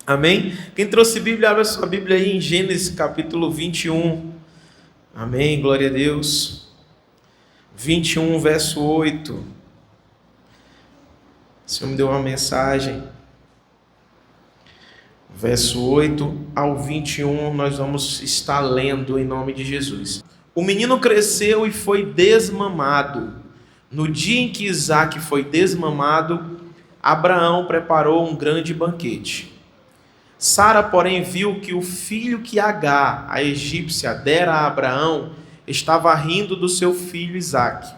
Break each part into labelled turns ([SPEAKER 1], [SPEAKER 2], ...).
[SPEAKER 1] Amém? Quem trouxe Bíblia, abre a sua Bíblia aí em Gênesis capítulo 21. Amém, glória a Deus. 21, verso 8. O Senhor me deu uma mensagem. Verso 8 ao 21, nós vamos estar lendo em nome de Jesus. O menino cresceu e foi desmamado. No dia em que Isaque foi desmamado, Abraão preparou um grande banquete. Sara, porém, viu que o filho que Agar, a egípcia, dera a Abraão, estava rindo do seu filho Isaque.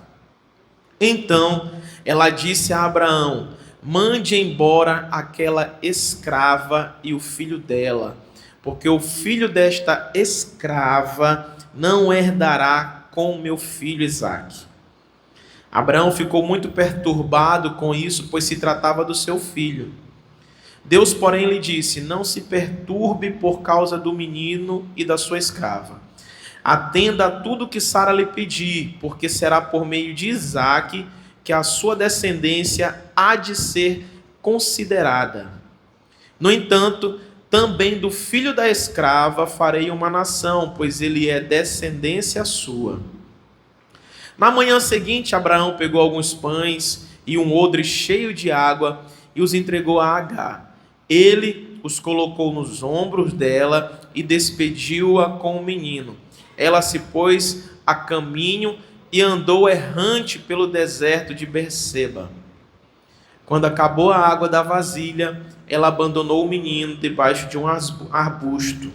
[SPEAKER 1] Então ela disse a Abraão: mande embora aquela escrava e o filho dela, porque o filho desta escrava não herdará com meu filho Isaque. Abraão ficou muito perturbado com isso, pois se tratava do seu filho. Deus, porém, lhe disse: não se perturbe por causa do menino e da sua escrava. Atenda a tudo que Sara lhe pedir, porque será por meio de Isaque que a sua descendência há de ser considerada. No entanto, também do filho da escrava farei uma nação, pois ele é descendência sua. Na manhã seguinte, Abraão pegou alguns pães e um odre cheio de água e os entregou a Agar. Ele os colocou nos ombros dela e despediu-a com o menino. Ela se pôs a caminho e andou errante pelo deserto de Berseba. Quando acabou a água da vasilha, ela abandonou o menino debaixo de um arbusto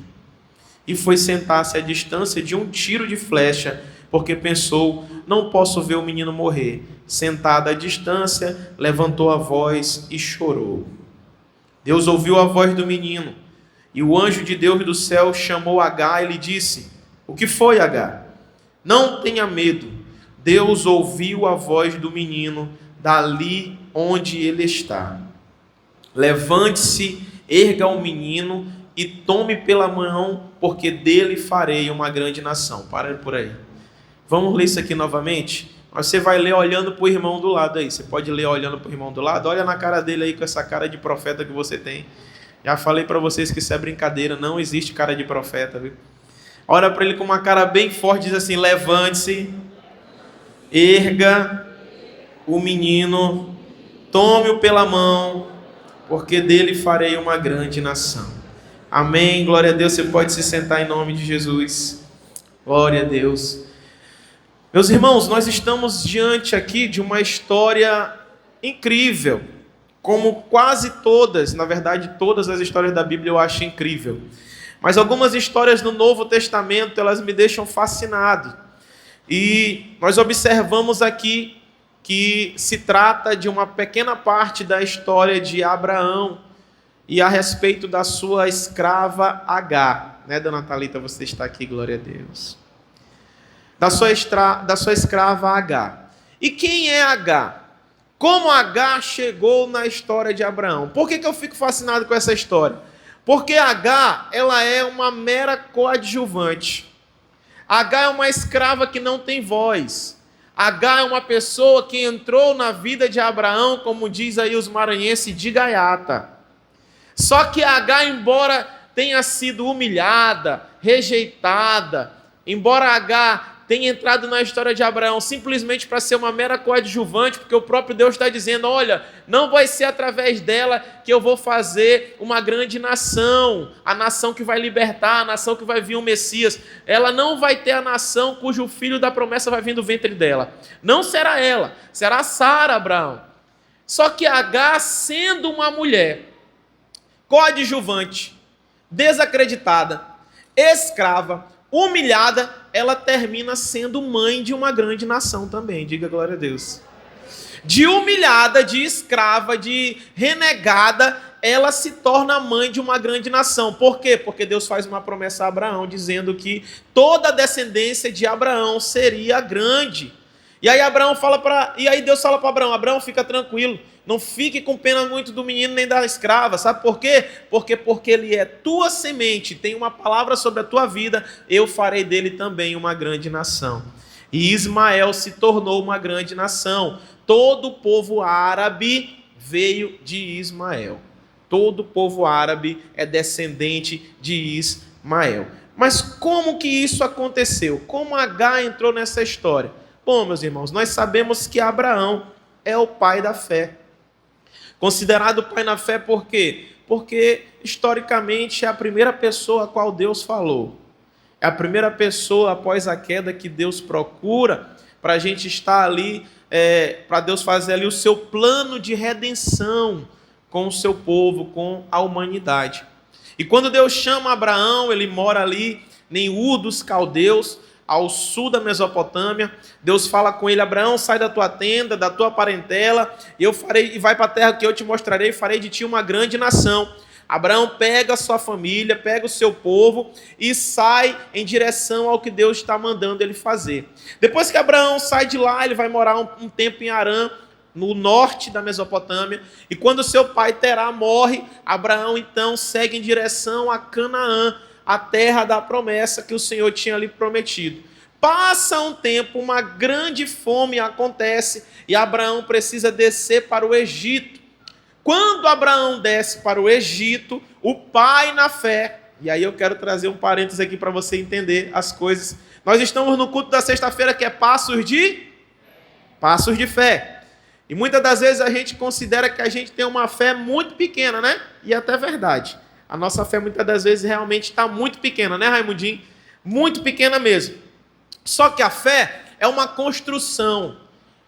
[SPEAKER 1] e foi sentar-se à distância de um tiro de flecha, porque pensou: não posso ver o menino morrer. Sentada à distância, levantou a voz e chorou. Deus ouviu a voz do menino, e o anjo de Deus do céu chamou Agar e lhe disse: o que foi, Agar? Não tenha medo. Deus ouviu a voz do menino dali onde ele está. Levante-se, erga o menino e tome pela mão, porque dele farei uma grande nação. Para por aí. Vamos ler isso aqui novamente? Você vai ler olhando para o irmão do lado aí. Você pode ler olhando para o irmão do lado. Olha na cara dele aí com essa cara de profeta que você tem. Já falei para vocês que isso é brincadeira. Não existe cara de profeta, viu? Olha para ele com uma cara bem forte. Diz assim: levante-se, erga o menino, tome-o pela mão, porque dele farei uma grande nação. Amém. Glória a Deus. Você pode se sentar em nome de Jesus. Glória a Deus. Meus irmãos, nós estamos diante aqui de uma história incrível, como quase todas, na verdade todas as histórias da Bíblia eu acho incrível, mas algumas histórias no Novo Testamento, elas me deixam fascinado, e nós observamos aqui que se trata de uma pequena parte da história de Abraão, e a respeito da sua escrava Agar, né, dona Thalita, você está aqui, glória a Deus. Da sua escrava Agar. E quem é Agar? Como Agar chegou na história de Abraão? Por que eu fico fascinado com essa história? Porque Agar, ela é uma mera coadjuvante. Agar é uma escrava que não tem voz. Agar é uma pessoa que entrou na vida de Abraão, como diz aí os maranhenses, de gaiata. Só que Agar, embora tenha sido humilhada, rejeitada, embora Agar tenha entrado na história de Abraão simplesmente para ser uma mera coadjuvante, porque o próprio Deus está dizendo: olha, não vai ser através dela que eu vou fazer uma grande nação, a nação que vai libertar, a nação que vai vir o Messias. Ela não vai ter a nação cujo filho da promessa vai vir do ventre dela. Não será ela, será Sara, Abraão. Só que Agar, sendo uma mulher coadjuvante, desacreditada, escrava, humilhada, ela termina sendo mãe de uma grande nação também. Diga glória a Deus. De humilhada, de escrava, de renegada, ela se torna mãe de uma grande nação. Por quê? Porque Deus faz uma promessa a Abraão, dizendo que toda a descendência de Abraão seria grande. E aí Deus fala para Abraão: Abraão, fica tranquilo, não fique com pena muito do menino nem da escrava. Sabe por quê? Porque ele é tua semente, tem uma palavra sobre a tua vida, eu farei dele também uma grande nação. E Ismael se tornou uma grande nação. Todo o povo árabe veio de Ismael. todo o povo árabe é descendente de Ismael. Mas como que isso aconteceu? Como Agar entrou nessa história? Bom, meus irmãos, nós sabemos que Abraão é o pai da fé. Considerado pai na fé por quê? Porque, historicamente, é a primeira pessoa a qual Deus falou. É a primeira pessoa após a queda que Deus procura para a gente estar ali, para Deus fazer ali o seu plano de redenção com o seu povo, com a humanidade. E quando Deus chama Abraão, ele mora ali em Ur dos Caldeus, ao sul da Mesopotâmia. Deus fala com ele: Abraão, sai da tua tenda, da tua parentela, e vai para a terra que eu te mostrarei, e farei de ti uma grande nação. Abraão pega a sua família, pega o seu povo e sai em direção ao que Deus está mandando ele fazer. Depois que Abraão sai de lá, ele vai morar um tempo em Harã, no norte da Mesopotâmia, e quando seu pai Terá morre, Abraão então segue em direção a Canaã, a terra da promessa que o Senhor tinha lhe prometido. Passa um tempo, uma grande fome acontece, e Abraão precisa descer para o Egito. Quando Abraão desce para o Egito, o pai na fé, e aí eu quero trazer um parênteses aqui para você entender as coisas. Nós estamos no culto da sexta-feira, que é Passos de Fé. E muitas das vezes a gente considera que a gente tem uma fé muito pequena, né? E é até verdade. A nossa fé muitas das vezes realmente está muito pequena, né, Raimundinho? Muito pequena mesmo. Só que a fé é uma construção.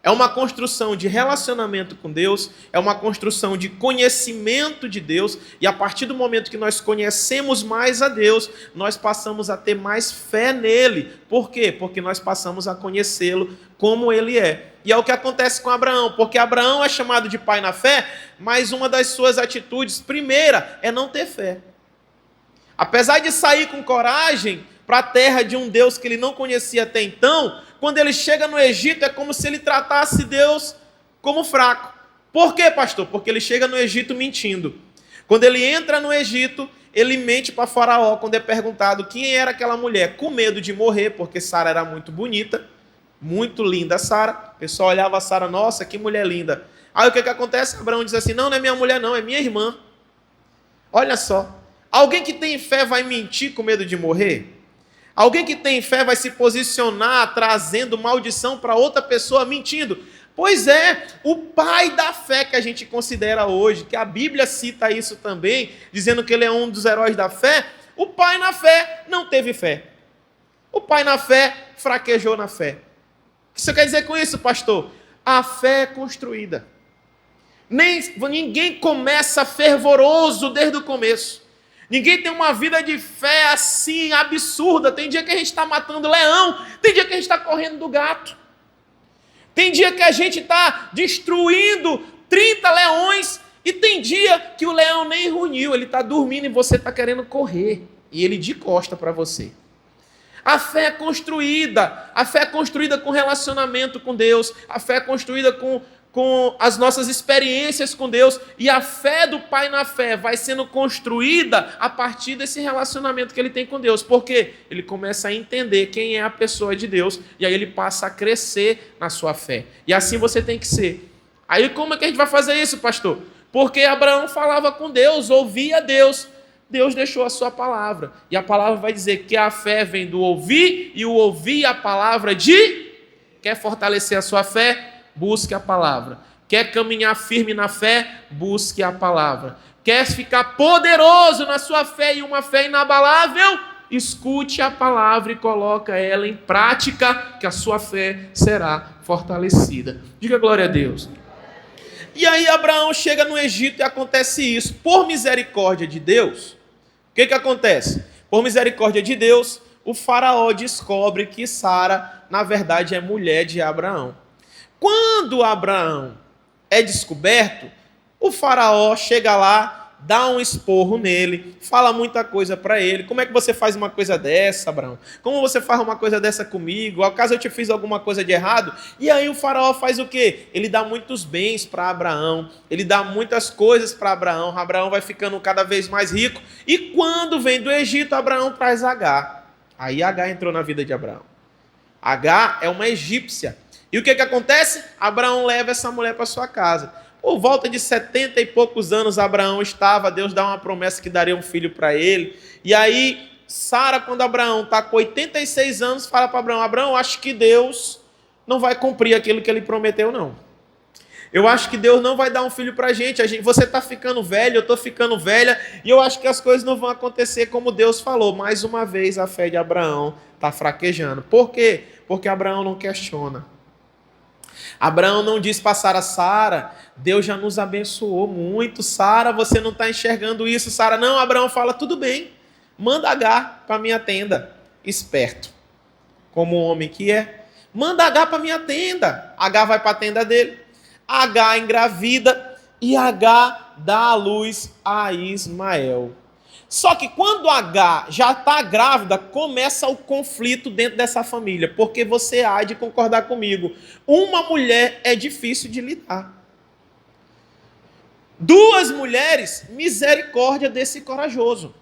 [SPEAKER 1] É uma construção de relacionamento com Deus, é uma construção de conhecimento de Deus, e a partir do momento que nós conhecemos mais a Deus, nós passamos a ter mais fé nele. Por quê? Porque nós passamos a conhecê-lo como ele é. E é o que acontece com Abraão, porque Abraão é chamado de pai na fé, mas uma das suas atitudes, primeira, é não ter fé. Apesar de sair com coragem para a terra de um Deus que ele não conhecia até então, quando ele chega no Egito, é como se ele tratasse Deus como fraco. Por quê, pastor? Porque ele chega no Egito mentindo. Quando ele entra no Egito, ele mente para Faraó quando é perguntado quem era aquela mulher, com medo de morrer, porque Sara era muito bonita, muito linda Sara. O pessoal olhava a Sara, nossa, que mulher linda. Aí o que acontece? Abraão diz assim: não é minha mulher não, é minha irmã. Olha só, alguém que tem fé vai mentir com medo de morrer? Alguém que tem fé vai se posicionar trazendo maldição para outra pessoa mentindo? Pois é, o pai da fé que a gente considera hoje, que a Bíblia cita isso também, dizendo que ele é um dos heróis da fé, o pai na fé não teve fé. O pai na fé fraquejou na fé. O que você quer dizer com isso, pastor? A fé é construída. Ninguém começa fervoroso desde o começo. Ninguém tem uma vida de fé assim absurda. Tem dia que a gente está matando leão, tem dia que a gente está correndo do gato. Tem dia que a gente está destruindo 30 leões e tem dia que o leão nem runiu, ele está dormindo e você está querendo correr. E ele de costa para você. A fé é construída com relacionamento com Deus, a fé é construída com as nossas experiências com Deus, e a fé do pai na fé vai sendo construída a partir desse relacionamento que ele tem com Deus, porque ele começa a entender quem é a pessoa de Deus, e aí ele passa a crescer na sua fé, e assim você tem que ser. Aí como é que a gente vai fazer isso, pastor? Porque Abraão falava com Deus, ouvia Deus, Deus deixou a sua palavra, e a palavra vai dizer que a fé vem do ouvir, e o ouvir a palavra quer fortalecer a sua fé? Busque a palavra. Quer caminhar firme na fé? Busque a palavra. Quer ficar poderoso na sua fé e uma fé inabalável? Escute a palavra e coloca ela em prática, que a sua fé será fortalecida. Diga glória a Deus. E aí Abraão chega no Egito e acontece isso. Por misericórdia de Deus, o que acontece? Por misericórdia de Deus, o faraó descobre que Sara, na verdade, é mulher de Abraão. Quando Abraão é descoberto, o faraó chega lá, dá um esporro nele, fala muita coisa para ele. Como é que você faz uma coisa dessa, Abraão? Como você faz uma coisa dessa comigo? Acaso eu te fiz alguma coisa de errado? E aí o faraó faz o quê? Ele dá muitos bens para Abraão, ele dá muitas coisas para Abraão. Abraão vai ficando cada vez mais rico. E quando vem do Egito, Abraão traz Agar. Aí Agar entrou na vida de Abraão. Agar é uma egípcia. E o que acontece? Abraão leva essa mulher para sua casa. Por volta de 70 e poucos anos, Abraão estava, Deus dá uma promessa que daria um filho para ele. E aí, Sara, quando Abraão está com 86 anos, fala para Abraão: Abraão, acho que Deus não vai cumprir aquilo que ele prometeu, não. Eu acho que Deus não vai dar um filho para a gente. Você está ficando velho, eu estou ficando velha, e eu acho que as coisas não vão acontecer como Deus falou. Mais uma vez, a fé de Abraão está fraquejando. Por quê? Porque Abraão não questiona. Abraão não diz para Sara: Deus já nos abençoou muito. Sara, você não está enxergando isso. Sara, não. Abraão fala: tudo bem, manda Agar para minha tenda. Esperto, como homem que é. Manda Agar para minha tenda. Agar vai para a tenda dele. Agar engravida e Agar dá à luz a Ismael. Só que quando Agar já está grávida, começa o conflito dentro dessa família, porque você há de concordar comigo, uma mulher é difícil de lidar. Duas mulheres, misericórdia desse corajoso.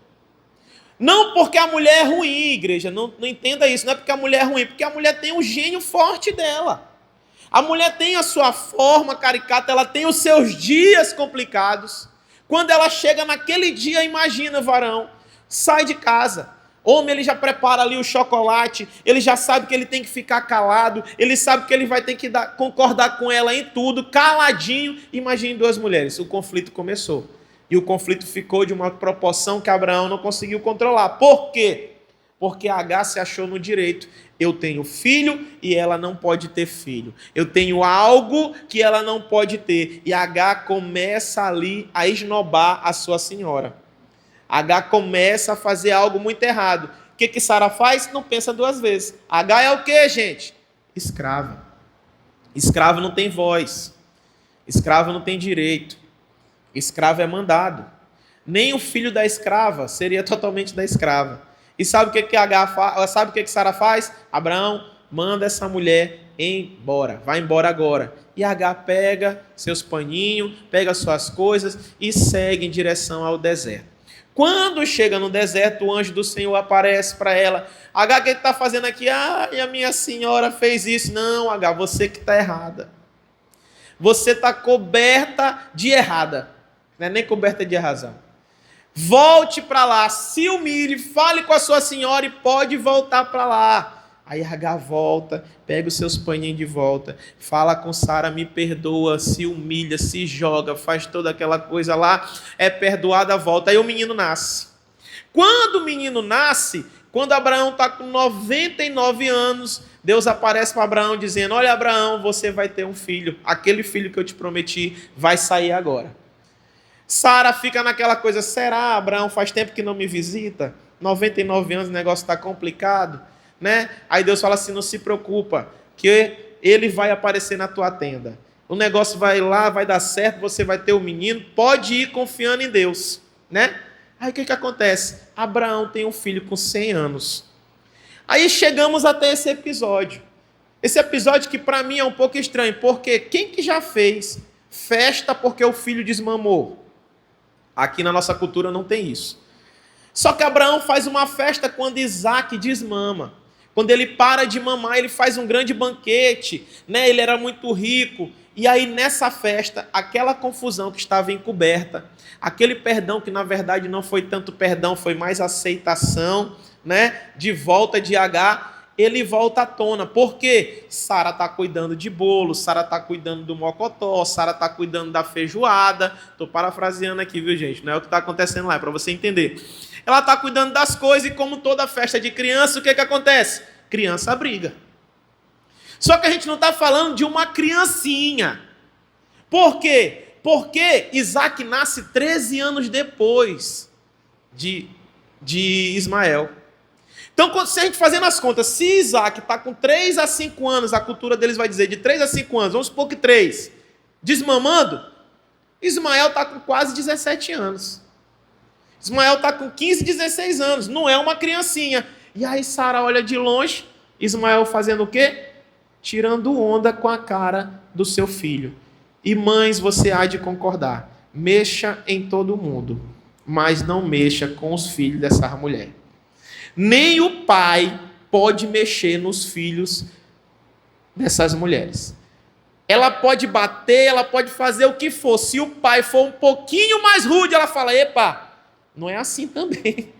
[SPEAKER 1] Não porque a mulher é ruim, igreja, não entenda isso, não é porque a mulher é ruim, porque a mulher tem um gênio forte dela. A mulher tem a sua forma caricata, ela tem os seus dias complicados. Quando ela chega naquele dia, imagina, varão, sai de casa. Homem, ele já prepara ali o chocolate, ele já sabe que ele tem que ficar calado, ele sabe que ele vai ter que concordar com ela em tudo, caladinho. Imagine duas mulheres, o conflito começou. E o conflito ficou de uma proporção que Abraão não conseguiu controlar. Por quê? Porque Agar se achou no direito. Eu tenho filho e ela não pode ter filho. Eu tenho algo que ela não pode ter. E Agar começa ali a esnobar a sua senhora. Agar começa a fazer algo muito errado. O que Sara faz? Não pensa duas vezes. Agar é o quê, gente? Escrava. Escravo não tem voz. Escravo não tem direito. Escravo é mandado. Nem o filho da escrava seria totalmente da escrava. E sabe o que Agar faz? Sabe o que Sara faz? Abraão, manda essa mulher embora. Vai embora agora. E Agar pega seus paninhos, pega suas coisas e segue em direção ao deserto. Quando chega no deserto, o anjo do Senhor aparece para ela. Agar, o que está fazendo aqui? E a minha senhora fez isso. Não, Agar, você que está errada. Você está coberta de errada. Não é nem coberta de razão. Volte para lá, se humilhe, fale com a sua senhora e pode voltar para lá. Aí Agar volta, pega os seus paninhos de volta, fala com Sara, me perdoa, se humilha, se joga, faz toda aquela coisa lá, é perdoada, volta. Aí o menino nasce. Quando o menino nasce, quando Abraão está com 99 anos, Deus aparece para Abraão dizendo: olha, Abraão, você vai ter um filho, aquele filho que eu te prometi vai sair agora. Sara fica naquela coisa: será, Abraão, faz tempo que não me visita? 99 anos, o negócio está complicado, né? Aí Deus fala assim: não se preocupa, que ele vai aparecer na tua tenda. O negócio vai lá, vai dar certo, você vai ter o menino, pode ir confiando em Deus, né? Aí o que acontece? Abraão tem um filho com 100 anos. Aí chegamos até esse episódio. Esse episódio que para mim é um pouco estranho, porque quem que já fez festa porque o filho desmamou? Aqui na nossa cultura não tem isso. Só que Abraão faz uma festa quando Isaac desmama. Quando ele para de mamar, ele faz um grande banquete, né? Ele era muito rico. E aí nessa festa, aquela confusão que estava encoberta, aquele perdão que na verdade não foi tanto perdão, foi mais aceitação, né? De volta de Agar, ele volta à tona. Por quê? Sara está cuidando de bolo, Sara está cuidando do mocotó, Sara está cuidando da feijoada. Estou parafraseando aqui, viu, gente? Não é o que está acontecendo lá, é para você entender. Ela está cuidando das coisas e como toda festa de criança, o que acontece? Criança briga. Só que a gente não está falando de uma criancinha. Por quê? Porque Isaac nasce 13 anos depois de Ismael. Então, se a gente fazendo as contas, se Isaac está com 3 a 5 anos, a cultura deles vai dizer de 3 a 5 anos, vamos supor que 3, desmamando, Ismael está com quase 17 anos. Ismael está com 15, 16 anos, não é uma criancinha. E aí Sara olha de longe, Ismael fazendo o quê? Tirando onda com a cara do seu filho. E mães, você há de concordar, mexa em todo mundo, mas não mexa com os filhos dessa mulher. Nem o pai pode mexer nos filhos dessas mulheres. Ela pode bater, ela pode fazer o que for. Se o pai for um pouquinho mais rude, ela fala, epa, não é assim também.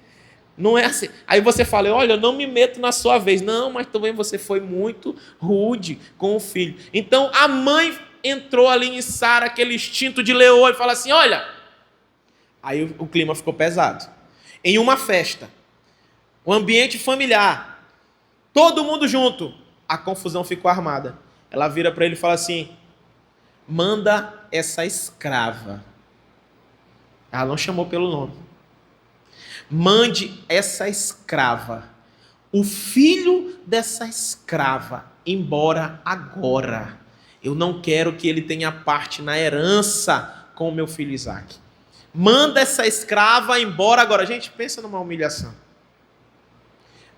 [SPEAKER 1] Não é assim. Aí você fala, olha, eu não me meto na sua vez. Não, mas também você foi muito rude com o filho. Então a mãe entrou ali em Sara, aquele instinto de leoa, e fala assim, olha. Aí o clima ficou pesado. Em uma festa, o ambiente familiar, todo mundo junto, a confusão ficou armada. Ela vira para ele e fala assim, manda essa escrava. Ela não chamou pelo nome. Mande essa escrava, o filho dessa escrava, embora agora. Eu não quero que ele tenha parte na herança com o meu filho Isaac. Manda essa escrava embora agora. Gente, pensa numa humilhação.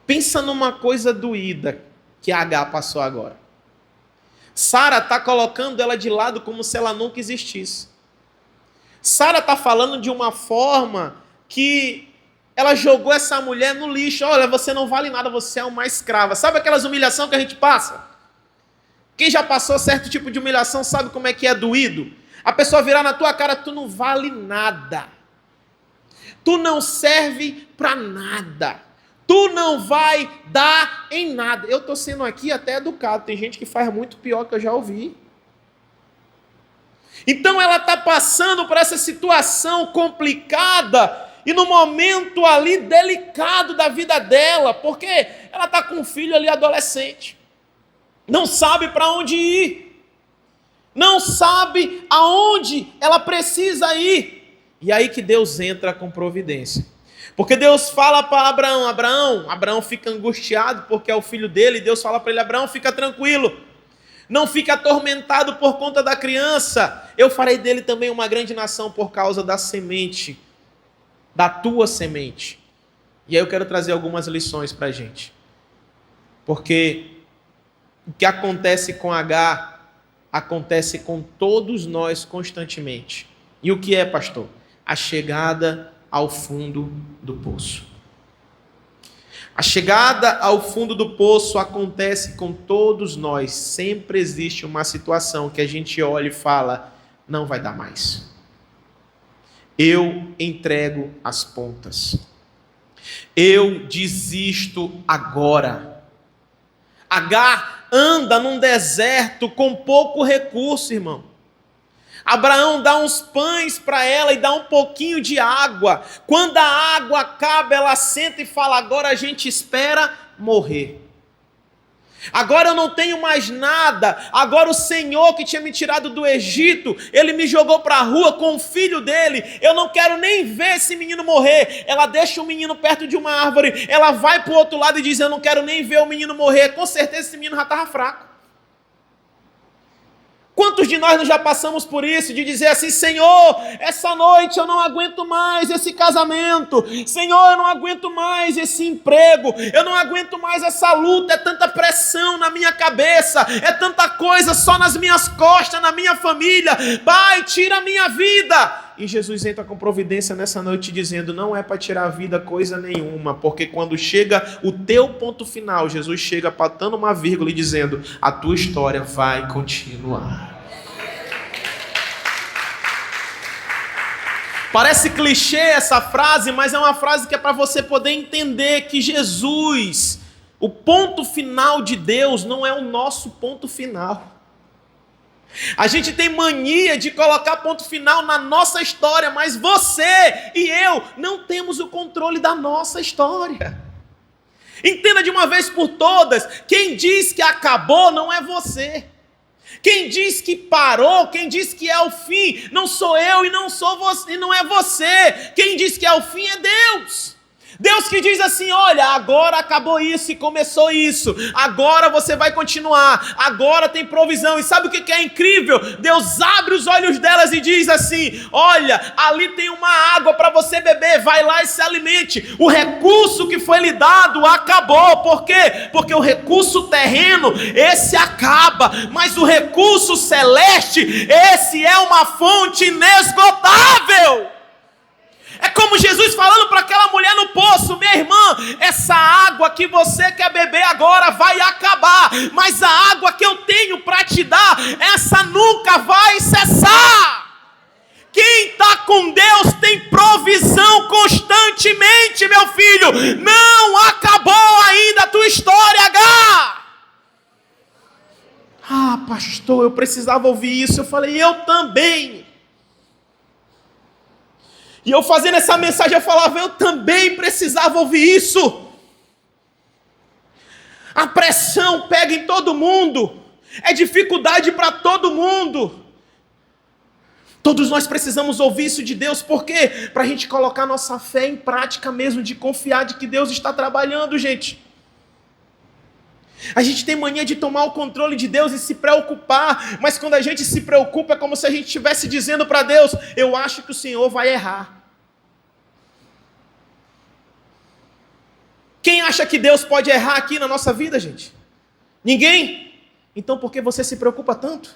[SPEAKER 1] Pensa numa coisa doída que a Agar passou agora. Sara está colocando ela de lado como se ela nunca existisse. Sara está falando de uma forma que ela jogou essa mulher no lixo. Olha, você não vale nada, você é uma escrava. Sabe aquelas humilhações que a gente passa? Quem já passou certo tipo de humilhação sabe como é que é doído. A pessoa virar na tua cara, tu não vale nada. Tu não serve para nada. Tu não vai dar em nada. Eu estou sendo aqui até educado. Tem gente que faz muito pior que eu já ouvi. Então ela está passando por essa situação complicada e no momento ali delicado da vida dela, porque ela está com um filho ali adolescente, não sabe para onde ir, não sabe aonde ela precisa ir. E aí que Deus entra com providência. Porque Deus fala para Abraão fica angustiado porque é o filho dele, e Deus fala para ele, Abraão, fica tranquilo, não fica atormentado por conta da criança, eu farei dele também uma grande nação por causa da semente, da tua semente. E aí eu quero trazer algumas lições para a gente. Porque o que acontece com Agar, acontece com todos nós constantemente. E o que é, pastor? A chegada ao fundo do poço. A chegada ao fundo do poço acontece com todos nós. Sempre existe uma situação que a gente olha e fala, não vai dar mais. Eu entrego as pontas. Eu desisto agora. Agar anda num deserto com pouco recurso, irmão. Abraão dá uns pães para ela e dá um pouquinho de água. Quando a água acaba, ela senta e fala, agora a gente espera morrer. Agora eu não tenho mais nada. Agora o Senhor que tinha me tirado do Egito, Ele me jogou para a rua com o filho dele. Eu não quero nem ver esse menino morrer. Ela deixa o menino perto de uma árvore. Ela vai para o outro lado e diz, eu não quero nem ver o menino morrer. Com certeza esse menino já estava fraco. Quantos de nós não já passamos por isso, de dizer assim, Senhor, essa noite eu não aguento mais esse casamento, Senhor, eu não aguento mais esse emprego, eu não aguento mais essa luta, é tanta pressão na minha cabeça, é tanta coisa só nas minhas costas, na minha família, Pai, tira a minha vida. E Jesus entra com providência nessa noite dizendo, não é para tirar a vida coisa nenhuma, porque quando chega o teu ponto final, Jesus chega patando uma vírgula e dizendo, a tua história vai continuar. Parece clichê essa frase, mas é uma frase que é para você poder entender que Jesus, o ponto final de Deus, não é o nosso ponto final. A gente tem mania de colocar ponto final na nossa história, mas você e eu não temos o controle da nossa história. Entenda de uma vez por todas, quem diz que acabou não é você. Quem diz que parou, quem diz que é o fim, não sou eu e não sou você, e não é você. Quem diz que é o fim é Deus. Deus que diz assim, olha, agora acabou isso e começou isso, agora você vai continuar, agora tem provisão. E sabe o que é incrível? Deus abre os olhos delas e diz assim, olha, ali tem uma água para você beber, vai lá e se alimente. O recurso que foi lhe dado acabou. Por quê? Porque o recurso terreno, esse acaba, mas o recurso celeste, esse é uma fonte inesgotável. É como Jesus falando para aquela mulher no poço, minha irmã, essa água que você quer beber agora vai acabar, mas a água que eu tenho para te dar, essa pastor, eu precisava ouvir isso. Eu falei, eu também. E eu fazendo essa mensagem, eu falava, eu também precisava ouvir isso. A pressão pega em todo mundo. É dificuldade para todo mundo. Todos nós precisamos ouvir isso de Deus. Por quê? Para a gente colocar nossa fé em prática mesmo, de confiar de que Deus está trabalhando, gente. A gente tem mania de tomar o controle de Deus e se preocupar, mas quando a gente se preocupa é como se a gente estivesse dizendo para Deus, eu acho que o Senhor vai errar. Quem acha que Deus pode errar aqui na nossa vida, gente? Ninguém? Então por que você se preocupa tanto?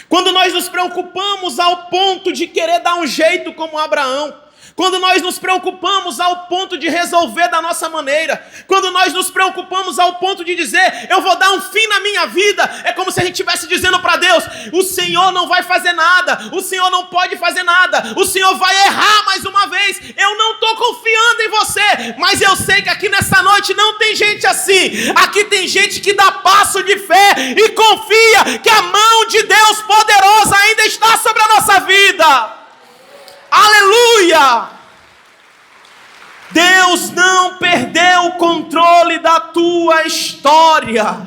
[SPEAKER 1] Quando nós nos preocupamos ao ponto de querer dar um jeito como Abraão, quando nós nos preocupamos ao ponto de resolver da nossa maneira, quando nós nos preocupamos ao ponto de dizer, eu vou dar um fim na minha vida, é como se a gente estivesse dizendo para Deus, o Senhor não vai fazer nada, o Senhor não pode fazer nada, o Senhor vai errar mais uma vez, eu não estou confiando em você, mas eu sei que aqui nessa noite não tem gente assim, aqui tem gente que dá passo de fé e confia que a mão de Deus poderosa ainda está sobre a nossa vida. Aleluia! Deus não perdeu o controle da tua história.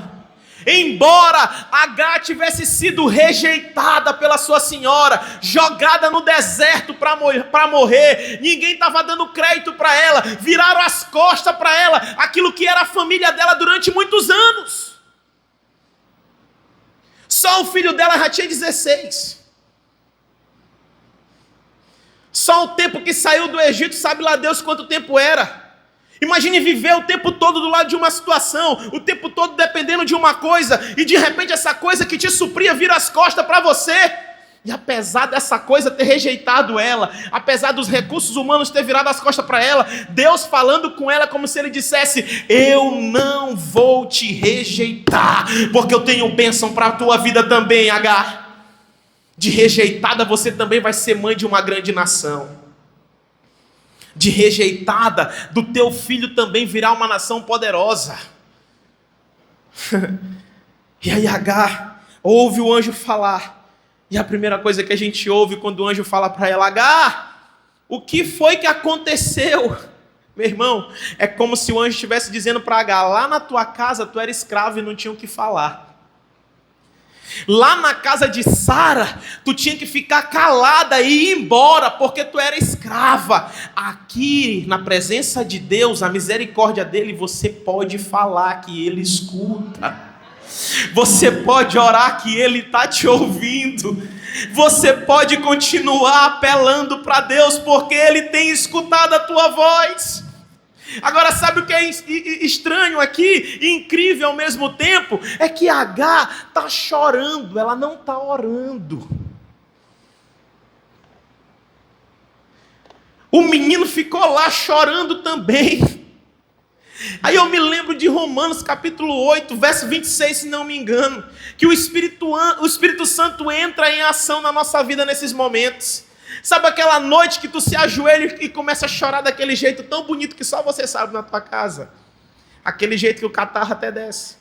[SPEAKER 1] Embora Agar tivesse sido rejeitada pela sua senhora, jogada no deserto para morrer, ninguém estava dando crédito para ela, viraram as costas para ela, aquilo que era a família dela durante muitos anos. Só o filho dela já tinha 16. Só o tempo que saiu do Egito, sabe lá Deus quanto tempo era. Imagine viver o tempo todo do lado de uma situação, o tempo todo dependendo de uma coisa, e de repente essa coisa que te supria vira as costas para você. E apesar dessa coisa ter rejeitado ela, apesar dos recursos humanos ter virado as costas para ela, Deus falando com ela como se ele dissesse, eu não vou te rejeitar, porque eu tenho bênção para a tua vida também, Agar. De rejeitada você também vai ser mãe de uma grande nação. De rejeitada do teu filho também virá uma nação poderosa. E aí Agar ouve o anjo falar. E a primeira coisa que a gente ouve quando o anjo fala para ela, Agar, o que foi que aconteceu? Meu irmão, é como se o anjo estivesse dizendo para Agar, lá na tua casa tu era escravo e não tinha o que falar. Lá na casa de Sara, tu tinha que ficar calada e ir embora, porque tu era escrava. Aqui, na presença de Deus, a misericórdia dele, você pode falar que ele escuta. Você pode orar que ele está te ouvindo. Você pode continuar apelando para Deus, porque ele tem escutado a tua voz. Agora, sabe o que é estranho aqui e incrível ao mesmo tempo? É que Agar está chorando, ela não está orando. O menino ficou lá chorando também. Aí eu me lembro de Romanos capítulo 8, verso 26, se não me engano, que o Espírito Santo entra em ação na nossa vida nesses momentos. Sabe aquela noite que tu se ajoelha e começa a chorar daquele jeito tão bonito que só você sabe na tua casa? Aquele jeito que o catarro até desce.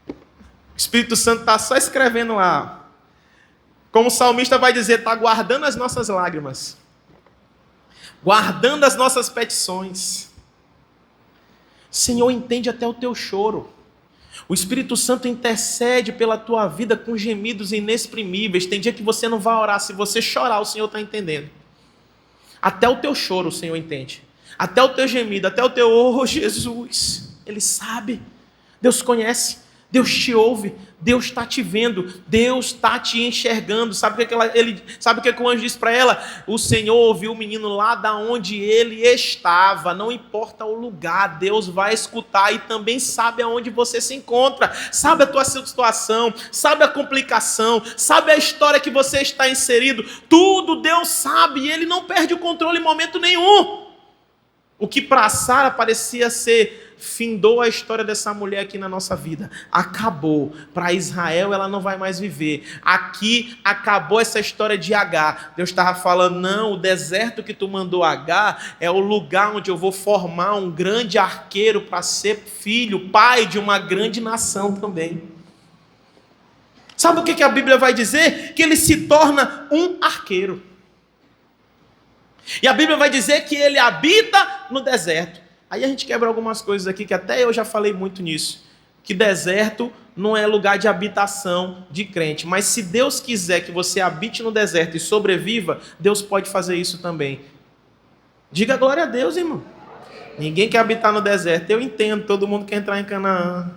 [SPEAKER 1] O Espírito Santo está só escrevendo lá. Como o salmista vai dizer, está guardando as nossas lágrimas. Guardando as nossas petições. O Senhor entende até o teu choro. O Espírito Santo intercede pela tua vida com gemidos inexprimíveis. Tem dia que você não vai orar. Se você chorar, o Senhor está entendendo. Até o teu choro o Senhor entende. Até o teu gemido, até o teu, oh Jesus. Ele sabe. Deus conhece. Deus te ouve. Deus está te vendo. Deus está te enxergando. Sabe o que o anjo disse para ela? O Senhor ouviu o menino lá da onde ele estava. Não importa o lugar, Deus vai escutar e também sabe aonde você se encontra. Sabe a tua situação, sabe a complicação, sabe a história que você está inserido. Tudo Deus sabe e ele não perde o controle em momento nenhum. O que para Sara parecia ser, findou a história dessa mulher aqui na nossa vida. Acabou. Para Israel ela não vai mais viver. Aqui acabou essa história de Agar. Deus estava falando, não, o deserto que tu mandou Agar é o lugar onde eu vou formar um grande arqueiro para ser filho, pai de uma grande nação também. Sabe o que a Bíblia vai dizer? Que ele se torna um arqueiro. E a Bíblia vai dizer que ele habita no deserto. Aí a gente quebra algumas coisas aqui, que até eu já falei muito nisso. Que deserto não é lugar de habitação de crente. Mas se Deus quiser que você habite no deserto e sobreviva, Deus pode fazer isso também. Diga glória a Deus, irmão. Ninguém quer habitar no deserto. Eu entendo, todo mundo quer entrar em Canaã.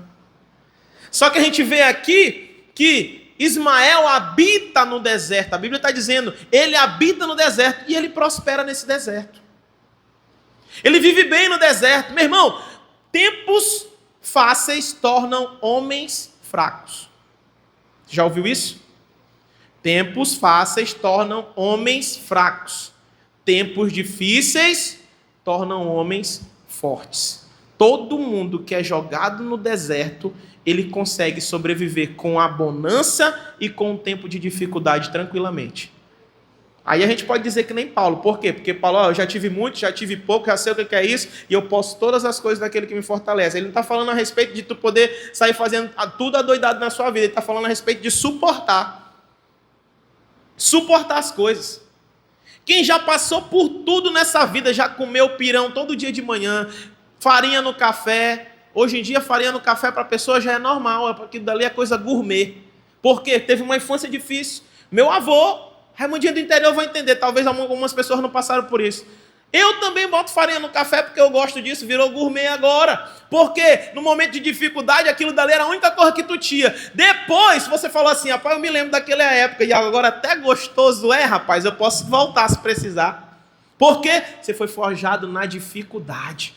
[SPEAKER 1] Só que a gente vê aqui que Ismael habita no deserto. A Bíblia está dizendo, ele habita no deserto e ele prospera nesse deserto. Ele vive bem no deserto. Meu irmão, tempos fáceis tornam homens fracos. Já ouviu isso? Tempos fáceis tornam homens fracos. Tempos difíceis tornam homens fortes. Todo mundo que é jogado no deserto, ele consegue sobreviver com a bonança e com o tempo de dificuldade tranquilamente. Aí a gente pode dizer que nem Paulo. Por quê? Porque Paulo, eu já tive muito, já tive pouco, já sei o que é isso, e eu posso todas as coisas daquele que me fortalece. Ele não está falando a respeito de tu poder sair fazendo tudo adoidado na sua vida. Ele está falando a respeito de suportar. Suportar as coisas. Quem já passou por tudo nessa vida, já comeu pirão todo dia de manhã, farinha no café. Hoje em dia, farinha no café para a pessoa já é normal, porque dali é coisa gourmet. Por quê? Teve uma infância difícil. Meu avô, Raimundinho do interior, vai entender. Talvez algumas pessoas não passaram por isso. Eu também boto farinha no café porque eu gosto disso, virou gourmet agora. Porque no momento de dificuldade, aquilo dali era a única coisa que tu tinha. Depois, você falou assim, rapaz, eu me lembro daquela época, e agora até gostoso é, rapaz, eu posso voltar se precisar. Por quê? Você foi forjado na dificuldade.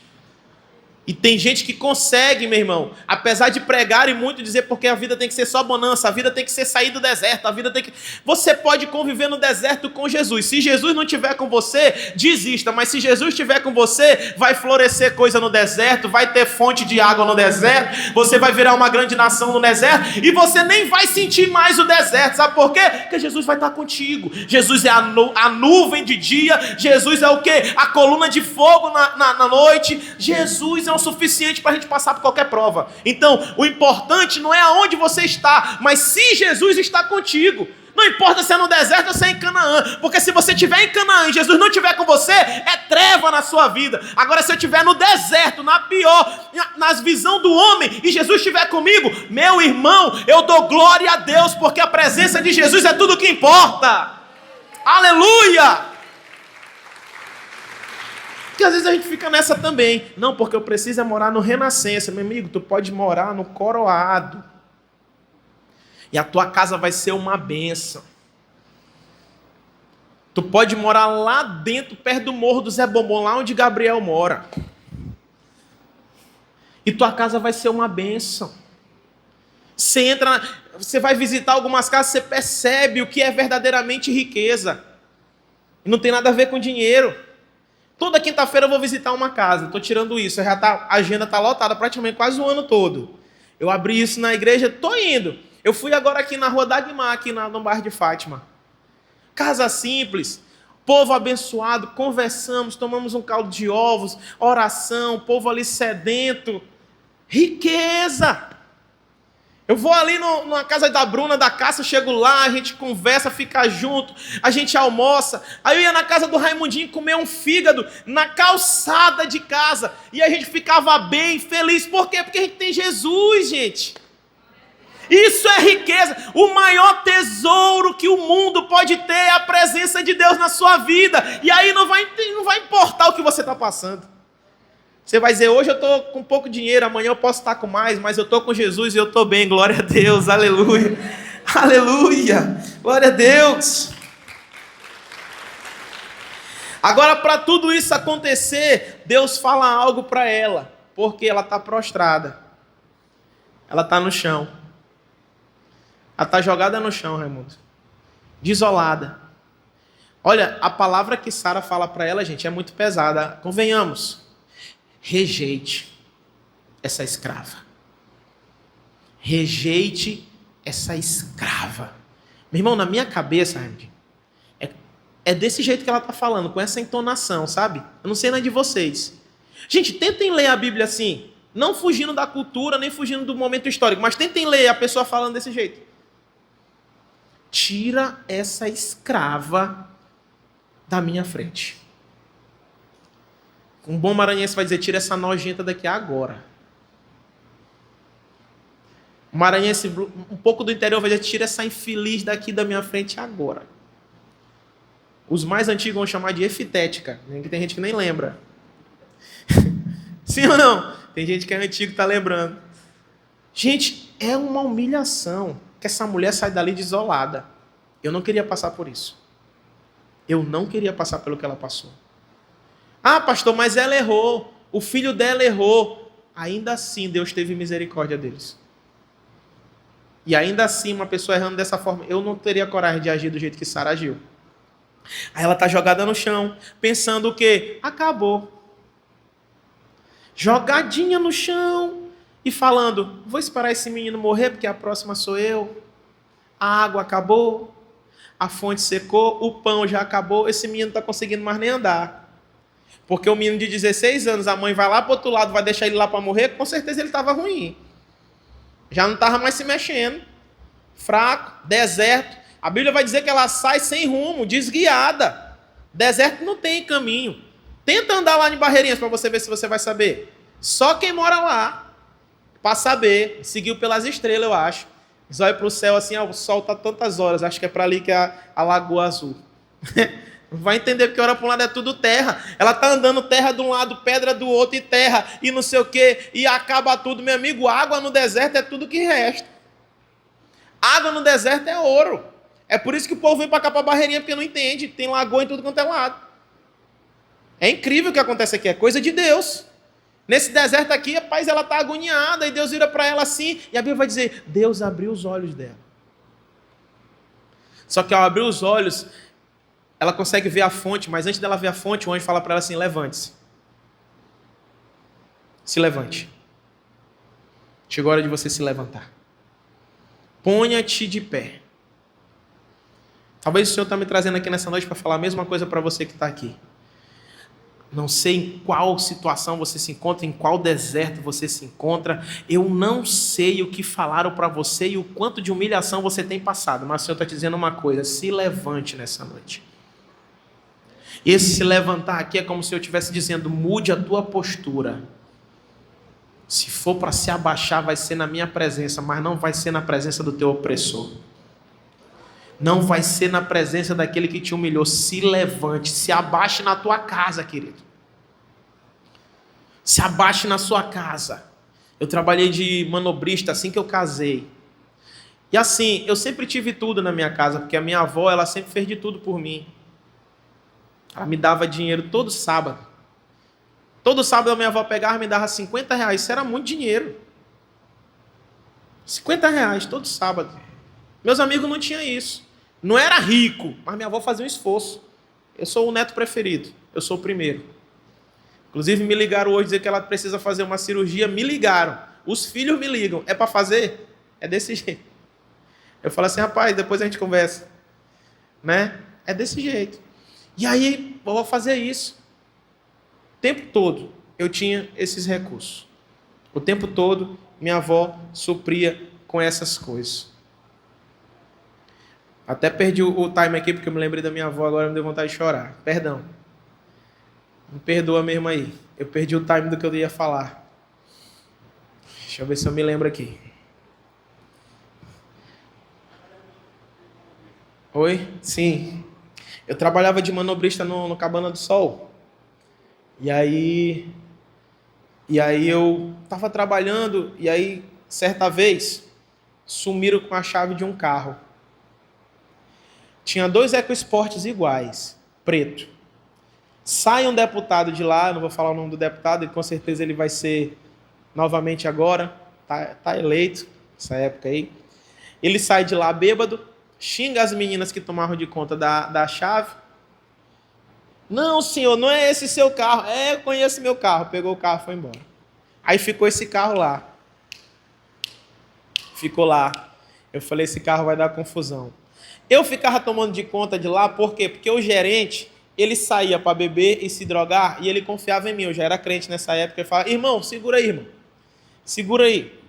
[SPEAKER 1] E tem gente que consegue, meu irmão, apesar de pregar e muito dizer porque a vida tem que ser só bonança, a vida tem que ser sair do deserto, a vida tem que... Você pode conviver no deserto com Jesus. Se Jesus não estiver com você, desista. Mas se Jesus estiver com você, vai florescer coisa no deserto, vai ter fonte de água no deserto, você vai virar uma grande nação no deserto e você nem vai sentir mais o deserto. Sabe por quê? Porque Jesus vai estar contigo. Jesus é a nuvem de dia, Jesus é o quê? A coluna de fogo na noite. Jesus é o suficiente para a gente passar por qualquer prova. Então, o importante não é aonde você está, mas se Jesus está contigo. Não importa se é no deserto ou se é em Canaã, porque se você estiver em Canaã e Jesus não estiver com você, é treva na sua vida. Agora, se eu estiver no deserto, na pior, nas visões do homem, e Jesus estiver comigo, meu irmão, eu dou glória a Deus, porque a presença de Jesus é tudo que importa. Aleluia! Porque às vezes a gente fica nessa também. Não, porque eu preciso é morar no Renascença. Meu amigo, tu pode morar no Coroado. E a tua casa vai ser uma bênção. Tu pode morar lá dentro, perto do Morro do Zé Bombom, lá onde Gabriel mora. E tua casa vai ser uma bênção. Você entra, você vai visitar algumas casas, você percebe o que é verdadeiramente riqueza. E não tem nada a ver com dinheiro. Toda quinta-feira eu vou visitar uma casa. Estou tirando isso. A agenda está lotada praticamente quase o ano todo. Eu abri isso na igreja, estou indo. Eu fui agora aqui na Rua Dagmar, aqui no bairro de Fátima. Casa simples, povo abençoado, conversamos, tomamos um caldo de ovos, oração, povo ali sedento. Riqueza! Eu vou ali na casa da Bruna, da Cássia, chego lá, a gente conversa, fica junto, a gente almoça. Aí eu ia na casa do Raimundinho comer um fígado na calçada de casa. E a gente ficava bem, feliz. Por quê? Porque a gente tem Jesus, gente. Isso é riqueza. O maior tesouro que o mundo pode ter é a presença de Deus na sua vida. E aí não vai importar o que você está passando. Você vai dizer, hoje eu estou com pouco dinheiro, amanhã eu posso estar com mais, mas eu estou com Jesus e eu estou bem, glória a Deus, aleluia, aleluia, glória a Deus. Agora, para tudo isso acontecer, Deus fala algo para ela, porque ela está prostrada, ela está no chão, ela está jogada no chão, Raimundo, desolada. Olha, a palavra que Sara fala para ela, gente, é muito pesada, convenhamos. rejeite essa escrava. Rejeite essa escrava. Meu irmão, na minha cabeça, é desse jeito que ela está falando, com essa entonação, sabe? Eu não sei nem de vocês. Gente, tentem ler a Bíblia assim, não fugindo da cultura, nem fugindo do momento histórico, mas tentem ler a pessoa falando desse jeito. Tira essa escrava da minha frente. Um bom maranhense vai dizer, tira essa nojenta daqui agora. Um maranhense um pouco do interior vai dizer, tira essa infeliz daqui da minha frente agora. Os mais antigos vão chamar de efitética, que tem gente que nem lembra. Sim ou não? Tem gente que é antigo e está lembrando. Gente, é uma humilhação que essa mulher sai dali desolada. Eu não queria passar por isso. Eu não queria passar pelo que ela passou. Ah, pastor, mas ela errou. O filho dela errou. Ainda assim, Deus teve misericórdia deles. E ainda assim, uma pessoa errando dessa forma, eu não teria coragem de agir do jeito que Sara agiu. Aí ela está jogada no chão, pensando o quê? Acabou. Jogadinha no chão e falando, vou esperar esse menino morrer porque a próxima sou eu. A água acabou, a fonte secou, o pão já acabou, esse menino não está conseguindo mais nem andar. Porque o menino de 16 anos, a mãe vai lá para o outro lado, vai deixar ele lá para morrer, com certeza ele estava ruim. Já não estava mais se mexendo, fraco, deserto. A Bíblia vai dizer que ela sai sem rumo, desguiada. Deserto não tem caminho. Tenta andar lá em Barreirinhas para você ver se você vai saber. Só quem mora lá, para saber, seguiu pelas estrelas, eu acho. Eles olham para o céu assim, o sol está tantas horas, acho que é para ali que é a Lagoa Azul. Não vai entender porque ora para um lado é tudo terra. Ela está andando terra de um lado, pedra do outro e terra, e não sei o quê, e acaba tudo. Meu amigo, água no deserto é tudo que resta. Água no deserto é ouro. É por isso que o povo vem para cá, para Barreirinha, porque não entende. Tem lagoa em tudo quanto é lado. É incrível o que acontece aqui, é coisa de Deus. Nesse deserto aqui, rapaz, ela está agoniada, e Deus vira para ela assim, e a Bíblia vai dizer, Deus abriu os olhos dela. Só que ao abrir os olhos, ela consegue ver a fonte, mas antes dela ver a fonte, o anjo fala para ela assim, levante-se. Se levante. Chegou a hora de você se levantar. Ponha-te de pé. Talvez o Senhor está me trazendo aqui nessa noite para falar a mesma coisa para você que está aqui. Não sei em qual situação você se encontra, em qual deserto você se encontra. Eu não sei o que falaram para você e o quanto de humilhação você tem passado. Mas o Senhor está te dizendo uma coisa, se levante nessa noite. Esse se levantar aqui é como se eu estivesse dizendo, mude a tua postura. Se for para se abaixar, vai ser na minha presença, mas não vai ser na presença do teu opressor. Não vai ser na presença daquele que te humilhou. Se levante, se abaixe na tua casa, querido. Se abaixe na sua casa. Eu trabalhei de manobrista assim que eu casei. E assim, eu sempre tive tudo na minha casa, porque a minha avó, ela sempre fez de tudo por mim. Ela me dava dinheiro todo sábado. Todo sábado a minha avó pegava e me dava R$50. Isso era muito dinheiro. R$50 todo sábado. Meus amigos não tinham isso. Não era rico, mas minha avó fazia um esforço. Eu sou o neto preferido. Eu sou o primeiro. Inclusive me ligaram hoje dizer que ela precisa fazer uma cirurgia. Me ligaram. Os filhos me ligam. É para fazer? É desse jeito. Eu falo assim, rapaz, depois a gente conversa. Né? É desse jeito. E aí, eu vou fazer isso. O tempo todo eu tinha esses recursos. O tempo todo minha avó supria com essas coisas. Até perdi o time aqui porque eu me lembrei da minha avó, agora me deu vontade de chorar. Perdão. Me perdoa mesmo aí. Eu perdi o time do que eu ia falar. Deixa eu ver se eu me lembro aqui. Oi? Sim. Eu trabalhava de manobrista no Cabana do Sol. E aí eu estava trabalhando, e aí, certa vez, sumiram com a chave de um carro. Tinha 2 EcoSports iguais, preto. Sai um deputado de lá, não vou falar o nome do deputado, e com certeza ele vai ser novamente agora, tá eleito, nessa época aí. Ele sai de lá bêbado, xinga as meninas que tomavam de conta da chave, Não, senhor, não é esse seu carro. É, eu conheço meu carro. Pegou o carro e foi embora. Aí ficou esse carro lá. Ficou lá. Eu falei, esse carro vai dar confusão. Eu ficava tomando de conta de lá, por quê? Porque o gerente, ele saía para beber e se drogar e ele confiava em mim. Eu já era crente nessa época. Ele falava, irmão, segura aí, irmão. Segura aí.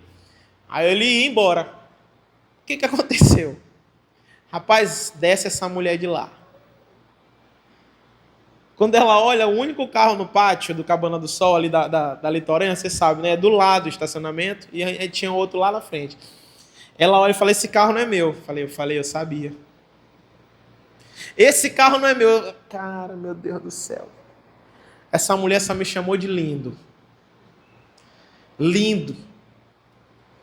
[SPEAKER 1] Aí ele ia embora. O que aconteceu? Rapaz, desce essa mulher de lá. Quando ela olha, o único carro no pátio do Cabana do Sol, ali da litorânea, você sabe, né? É do lado do estacionamento e aí tinha outro lá na frente. Ela olha e fala, esse carro não é meu. Eu sabia. Esse carro não é meu. Cara, meu Deus do céu. Essa mulher só me chamou de lindo. Lindo.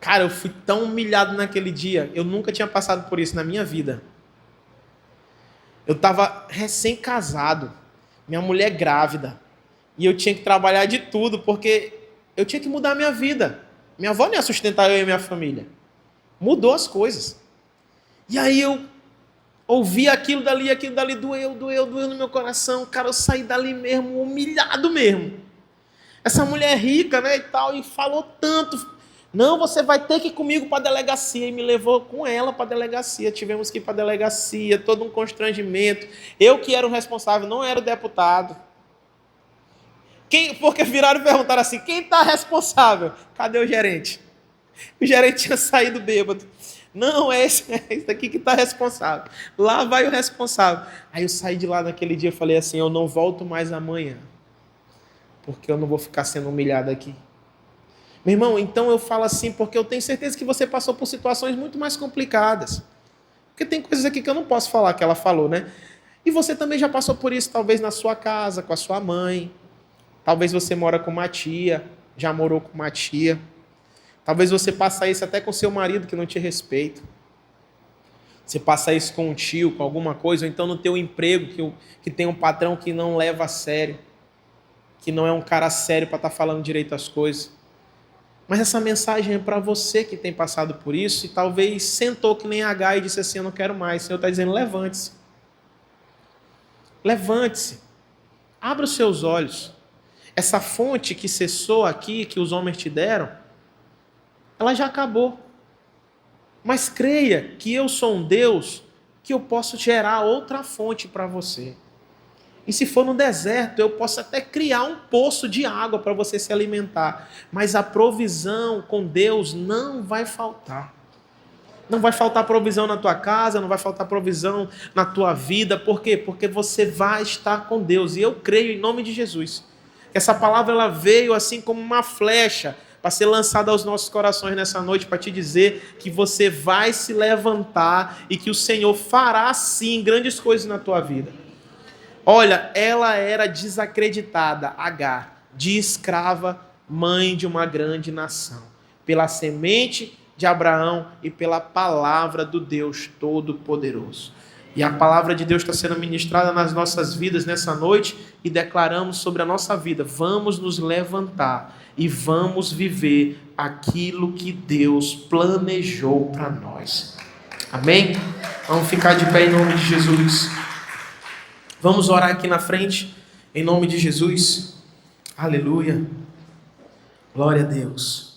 [SPEAKER 1] Cara, eu fui tão humilhado naquele dia. Eu nunca tinha passado por isso na minha vida. Eu estava recém-casado. Minha mulher grávida. E eu tinha que trabalhar de tudo, porque eu tinha que mudar a minha vida. Minha avó não ia sustentar eu e minha família. Mudou as coisas. E aí eu ouvi aquilo dali, doeu no meu coração. Cara, eu saí dali mesmo, humilhado mesmo. Essa mulher rica, né, e tal, e falou tanto. Não, você vai ter que ir comigo para a delegacia. E me levou com ela para a delegacia. Tivemos que ir para a delegacia, todo um constrangimento. Eu que era o responsável, não era o deputado. Porque viraram e perguntaram assim, quem está responsável? Cadê o gerente? O gerente tinha saído bêbado. Não, é esse daqui que está responsável. Lá vai o responsável. Aí eu saí de lá naquele dia e falei assim, eu não volto mais amanhã. Porque eu não vou ficar sendo humilhado aqui. Meu irmão, então eu falo assim porque eu tenho certeza que você passou por situações muito mais complicadas. Porque tem coisas aqui que eu não posso falar, que ela falou, né? E você também já passou por isso, talvez na sua casa, com a sua mãe. Talvez você mora com uma tia, já morou com uma tia. Talvez você passe isso até com seu marido que não te respeita. Você passa isso com um tio, com alguma coisa, ou então no teu emprego, que tem um patrão que não leva a sério, que não é um cara sério para estar falando direito as coisas. Mas essa mensagem é para você que tem passado por isso e talvez sentou que nem H e disse assim, eu não quero mais. O Senhor está dizendo, levante-se. Levante-se. Abra os seus olhos. Essa fonte que cessou aqui, que os homens te deram, ela já acabou. Mas creia que eu sou um Deus que eu posso gerar outra fonte para você. E se for no deserto, eu posso até criar um poço de água para você se alimentar. Mas a provisão com Deus não vai faltar. Não vai faltar provisão na tua casa, não vai faltar provisão na tua vida. Por quê? Porque você vai estar com Deus. E eu creio em nome de Jesus. Essa palavra ela veio assim como uma flecha para ser lançada aos nossos corações nessa noite, para te dizer que você vai se levantar e que o Senhor fará sim grandes coisas na tua vida. Olha, ela era desacreditada, Agar, de escrava, mãe de uma grande nação, pela semente de Abraão e pela palavra do Deus Todo-Poderoso. E a palavra de Deus está sendo ministrada nas nossas vidas nessa noite e declaramos sobre a nossa vida, vamos nos levantar e vamos viver aquilo que Deus planejou para nós. Amém? Vamos ficar de pé em nome de Jesus. Vamos orar aqui na frente, em nome de Jesus. Aleluia. Glória a Deus.